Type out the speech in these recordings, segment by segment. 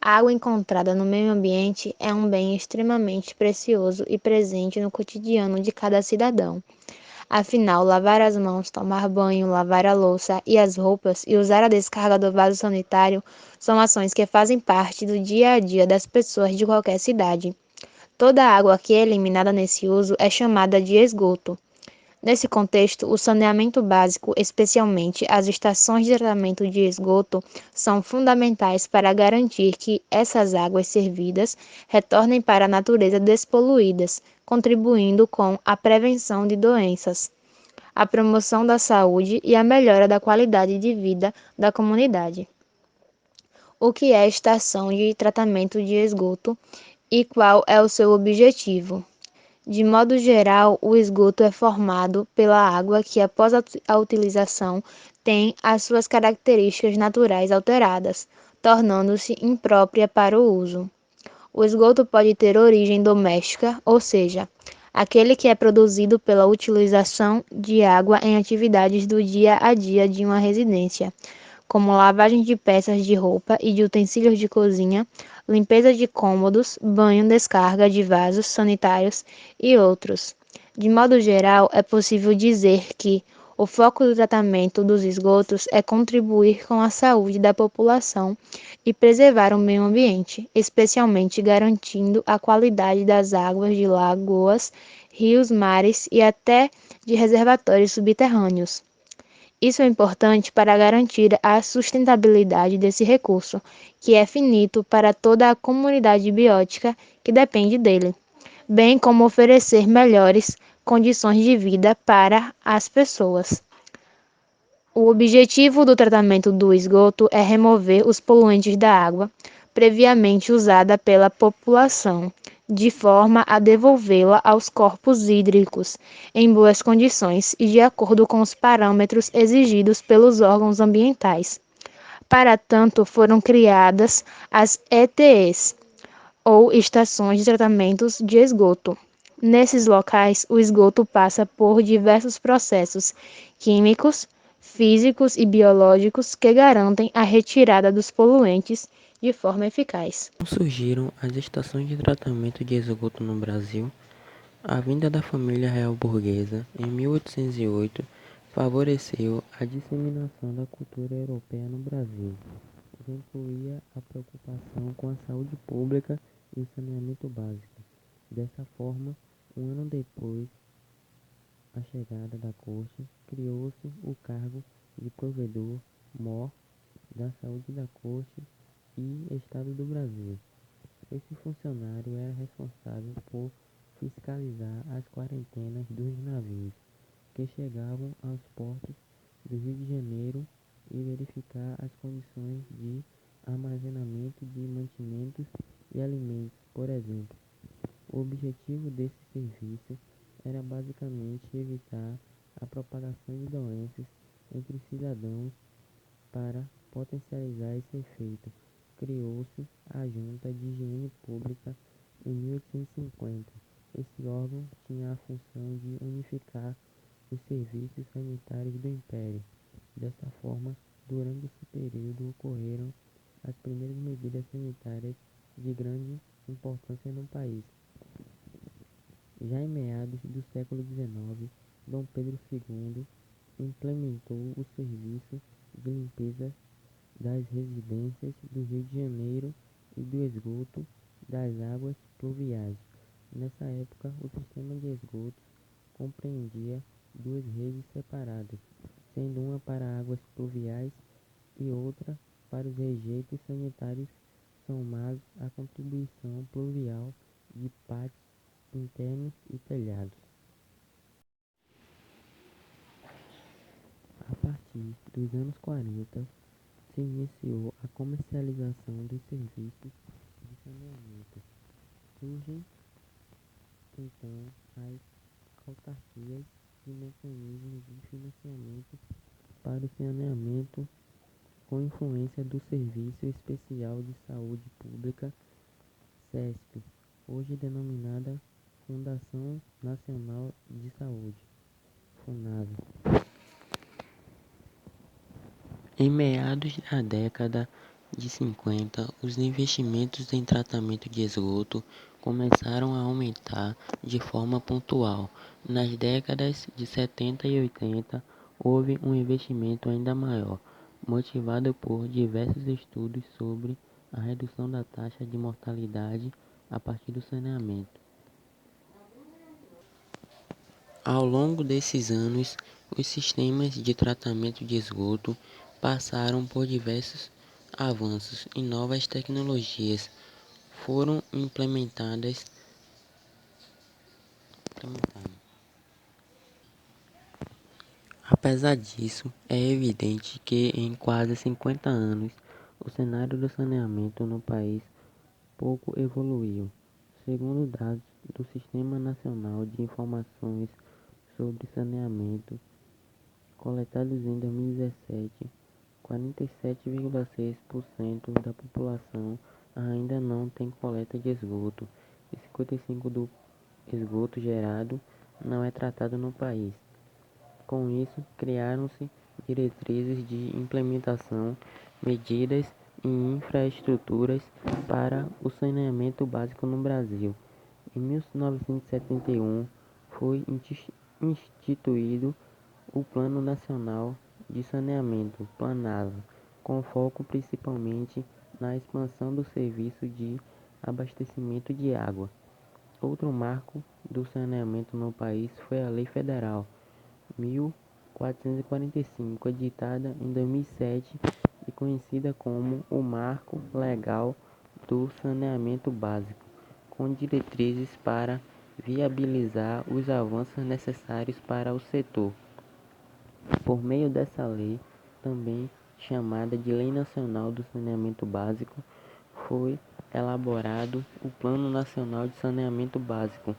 A água encontrada no meio ambiente é um bem extremamente precioso e presente no cotidiano de cada cidadão. Afinal, lavar as mãos, tomar banho, lavar a louça e as roupas e usar a descarga do vaso sanitário são ações que fazem parte do dia a dia das pessoas de qualquer cidade. Toda a água que é eliminada nesse uso é chamada de esgoto. Nesse contexto, o saneamento básico, especialmente as estações de tratamento de esgoto, são fundamentais para garantir que essas águas servidas retornem para a natureza despoluídas, contribuindo com a prevenção de doenças, a promoção da saúde e a melhora da qualidade de vida da comunidade. O que é estação de tratamento de esgoto e qual é o seu objetivo? De modo geral, o esgoto é formado pela água que, após a utilização, tem as suas características naturais alteradas, tornando-se imprópria para o uso. O esgoto pode ter origem doméstica, ou seja, aquele que é produzido pela utilização de água em atividades do dia a dia de uma residência, como lavagem de peças de roupa e de utensílios de cozinha, limpeza de cômodos, banho, descarga de vasos sanitários e outros. De modo geral, é possível dizer que o foco do tratamento dos esgotos é contribuir com a saúde da população e preservar o meio ambiente, especialmente garantindo a qualidade das águas de lagoas, rios, mares e até de reservatórios subterrâneos. Isso é importante para garantir a sustentabilidade desse recurso, que é finito para toda a comunidade biótica que depende dele, bem como oferecer melhores condições de vida para as pessoas. O objetivo do tratamento do esgoto é remover os poluentes da água previamente usada pela população, de forma a devolvê-la aos corpos hídricos em boas condições e de acordo com os parâmetros exigidos pelos órgãos ambientais. Para tanto, foram criadas as ETEs, ou estações de tratamentos de esgoto. Nesses locais, o esgoto passa por diversos processos químicos, físicos e biológicos que garantem a retirada dos poluentes de forma eficaz. Como surgiram as estações de tratamento de esgoto no Brasil? A vinda da família real burguesa, em 1808, favoreceu a disseminação da cultura europeia no Brasil, que incluía a preocupação com a saúde pública e o saneamento básico. Dessa forma, um ano depois da chegada da corte, criou-se o cargo de provedor-mor da saúde da corte e Estado do Brasil. Esse funcionário era responsável por fiscalizar as quarentenas dos navios que chegavam aos portos do Rio de Janeiro e verificar as condições de armazenamento de mantimentos e alimentos, por exemplo. O objetivo desse serviço era basicamente evitar a propagação de doenças entre cidadãos. Para potencializar esse efeito, criou-se a Junta de Higiene Pública em 1850. Esse órgão tinha a função de unificar os serviços sanitários do Império. Dessa forma, durante esse período ocorreram as primeiras medidas sanitárias de grande importância no país. Já em meados do século XIX, Dom Pedro II implementou o serviço de limpeza das residências do Rio de Janeiro e do esgoto das águas pluviais. Nessa época, o sistema de esgotos compreendia duas redes separadas, sendo uma para águas pluviais e outra para os rejeitos sanitários somados à contribuição pluvial de pátios internos e telhados. A partir dos anos 40, se iniciou a comercialização dos serviços de saneamento. Surgem, então, as autarquias e mecanismos de financiamento para o saneamento com influência do Serviço Especial de Saúde Pública, SESP, hoje denominada Fundação Nacional de Saúde, FUNASA. Em meados da década de 50, os investimentos em tratamento de esgoto começaram a aumentar de forma pontual. Nas décadas de 70 e 80, houve um investimento ainda maior, motivado por diversos estudos sobre a redução da taxa de mortalidade a partir do saneamento. Ao longo desses anos, os sistemas de tratamento de esgoto passaram por diversos avanços e novas tecnologias foram implementadas. Apesar disso, é evidente que em quase 50 anos, o cenário do saneamento no país pouco evoluiu. Segundo dados do Sistema Nacional de Informações sobre Saneamento, coletados em 2017, 47,6% da população ainda não tem coleta de esgoto e 55% do esgoto gerado não é tratado no país. Com isso, criaram-se diretrizes de implementação, medidas e infraestruturas para o saneamento básico no Brasil. Em 1971, foi instituído o Plano Nacional de Saneamento, PLANASA, com foco principalmente na expansão do serviço de abastecimento de água. Outro marco do saneamento no país foi a Lei Federal 1445, editada em 2007 e conhecida como o Marco Legal do Saneamento Básico, com diretrizes para viabilizar os avanços necessários para o setor. Por meio dessa lei, também chamada de Lei Nacional do Saneamento Básico, foi elaborado o Plano Nacional de Saneamento Básico,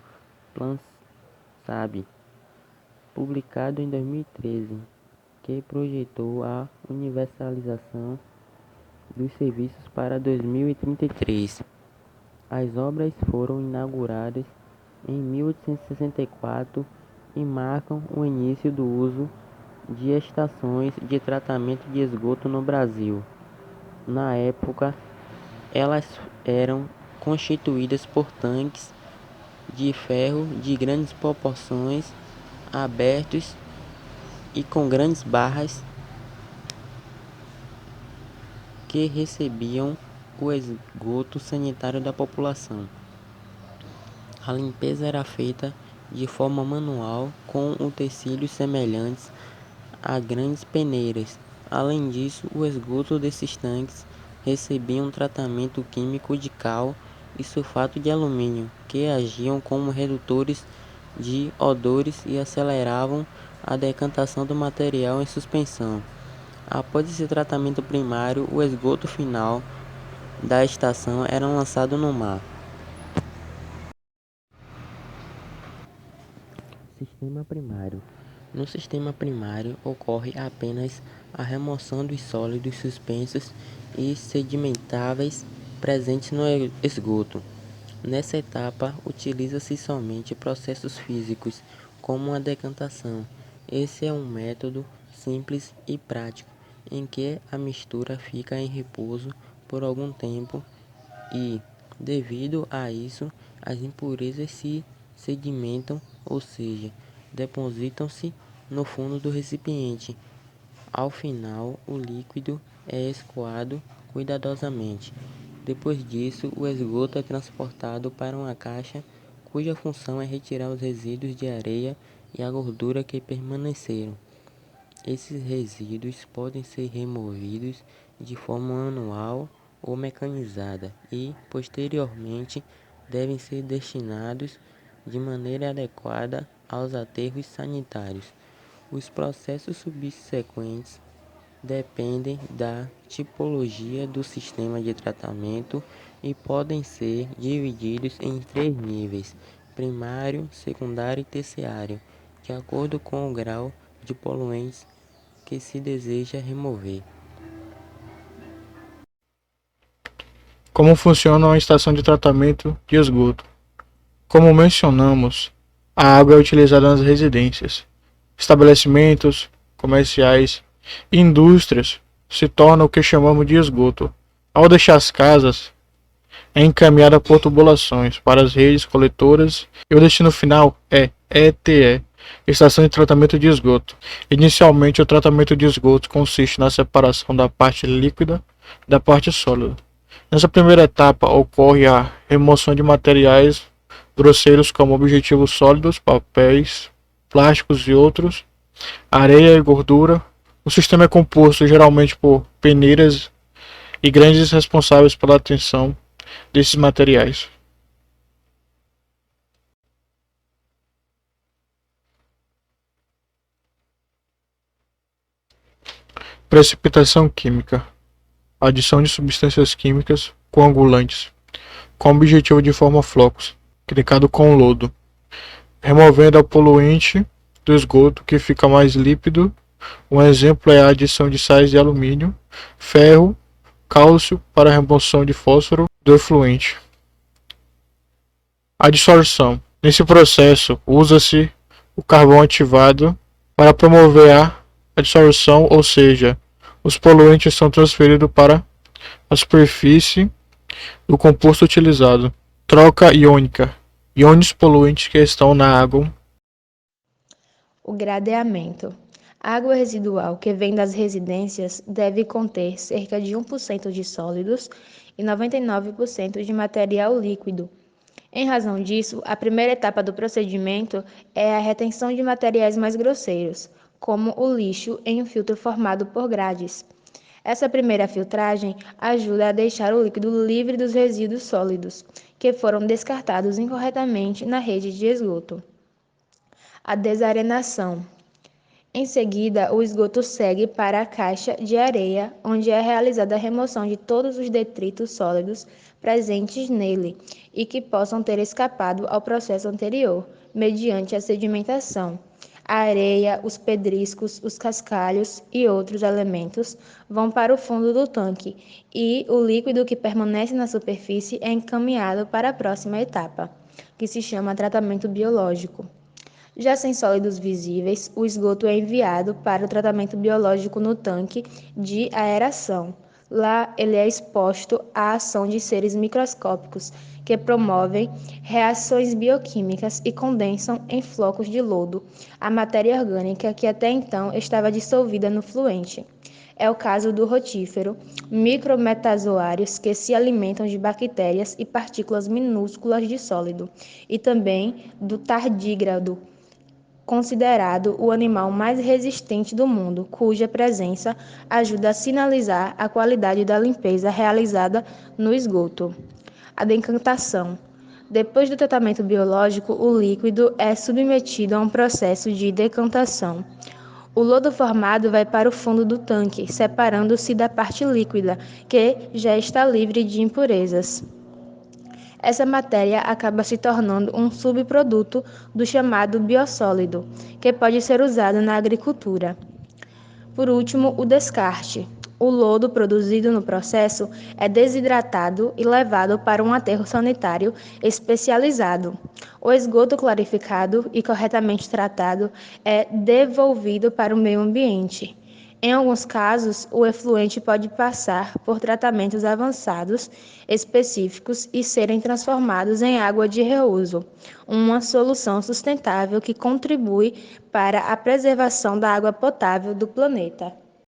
PLAN-SAB, publicado em 2013, que projetou a universalização dos serviços para 2033. As obras foram inauguradas em 1864 e marcam o início do uso de estações de tratamento de esgoto no Brasil. Na época, elas eram constituídas por tanques de ferro de grandes proporções, abertos e com grandes barras que recebiam o esgoto sanitário da população. A limpeza era feita de forma manual com utensílios semelhantes a grandes peneiras. Além disso, o esgoto desses tanques recebia um tratamento químico de cal e sulfato de alumínio, que agiam como redutores de odores e aceleravam a decantação do material em suspensão. Após esse tratamento primário, o esgoto final da estação era lançado no mar. Sistema primário. No sistema primário, ocorre apenas a remoção dos sólidos suspensos e sedimentáveis presentes no esgoto. Nessa etapa, utiliza-se somente processos físicos, como a decantação. Esse é um método simples e prático, em que a mistura fica em repouso por algum tempo e, devido a isso, as impurezas se sedimentam, ou seja, depositam-se no fundo do recipiente. Ao final, o líquido é escoado cuidadosamente. Depois disso, o esgoto é transportado para uma caixa cuja função é retirar os resíduos de areia e a gordura que permaneceram. Esses resíduos podem ser removidos de forma manual ou mecanizada e, posteriormente, devem ser destinados de maneira adequada aos aterros sanitários. Os processos subsequentes dependem da tipologia do sistema de tratamento e podem ser divididos em 3 níveis: primário, secundário e terciário, de acordo com o grau de poluentes que se deseja remover. Como funciona uma estação de tratamento de esgoto? Como mencionamos, a água é utilizada nas residências, estabelecimentos comerciais e indústrias se torna o que chamamos de esgoto. Ao deixar as casas, é encaminhada por tubulações para as redes coletoras e o destino final é ETE, Estação de Tratamento de Esgoto. Inicialmente, o tratamento de esgoto consiste na separação da parte líquida da parte sólida. Nessa primeira etapa, ocorre a remoção de materiais grosseiros como objetivos sólidos, papéis, plásticos e outros, areia e gordura. O sistema é composto geralmente por peneiras e grandes responsáveis pela atenção desses materiais. Precipitação química. Adição de substâncias químicas coagulantes, com o objetivo de formar flocos, clicado com lodo, removendo a poluente do esgoto que fica mais líquido. Um exemplo é a adição de sais de alumínio, ferro, cálcio para a remoção de fósforo do efluente. A dissorção. Nesse processo, usa-se o carvão ativado para promover a dissolução, ou seja, os poluentes são transferidos para a superfície do composto utilizado. Troca iônica. Íons poluentes que estão na água. O gradeamento. A água residual que vem das residências deve conter cerca de 1% de sólidos e 99% de material líquido. Em razão disso, a primeira etapa do procedimento é a retenção de materiais mais grosseiros, como o lixo em um filtro formado por grades. Essa primeira filtragem ajuda a deixar o líquido livre dos resíduos sólidos, que foram descartados incorretamente na rede de esgoto. A desarenação. Em seguida, o esgoto segue para a caixa de areia, onde é realizada a remoção de todos os detritos sólidos presentes nele e que possam ter escapado ao processo anterior, mediante a sedimentação. A areia, os pedriscos, os cascalhos e outros elementos vão para o fundo do tanque e o líquido que permanece na superfície é encaminhado para a próxima etapa, que se chama tratamento biológico. Já sem sólidos visíveis, o esgoto é enviado para o tratamento biológico no tanque de aeração. Lá, ele é exposto à ação de seres microscópicos que promovem reações bioquímicas e condensam em flocos de lodo a matéria orgânica que até então estava dissolvida no fluente. É o caso do rotífero, micrometazoários que se alimentam de bactérias e partículas minúsculas de sólido, e também do tardígrado, considerado o animal mais resistente do mundo, cuja presença ajuda a sinalizar a qualidade da limpeza realizada no esgoto. A decantação. Depois do tratamento biológico, o líquido é submetido a um processo de decantação. O lodo formado vai para o fundo do tanque, separando-se da parte líquida, que já está livre de impurezas. Essa matéria acaba se tornando um subproduto do chamado biossólido, que pode ser usado na agricultura. Por último, o descarte. O lodo produzido no processo é desidratado e levado para um aterro sanitário especializado. O esgoto clarificado e corretamente tratado é devolvido para o meio ambiente. Em alguns casos, o efluente pode passar por tratamentos avançados específicos e serem transformados em água de reuso, uma solução sustentável que contribui para a preservação da água potável do planeta.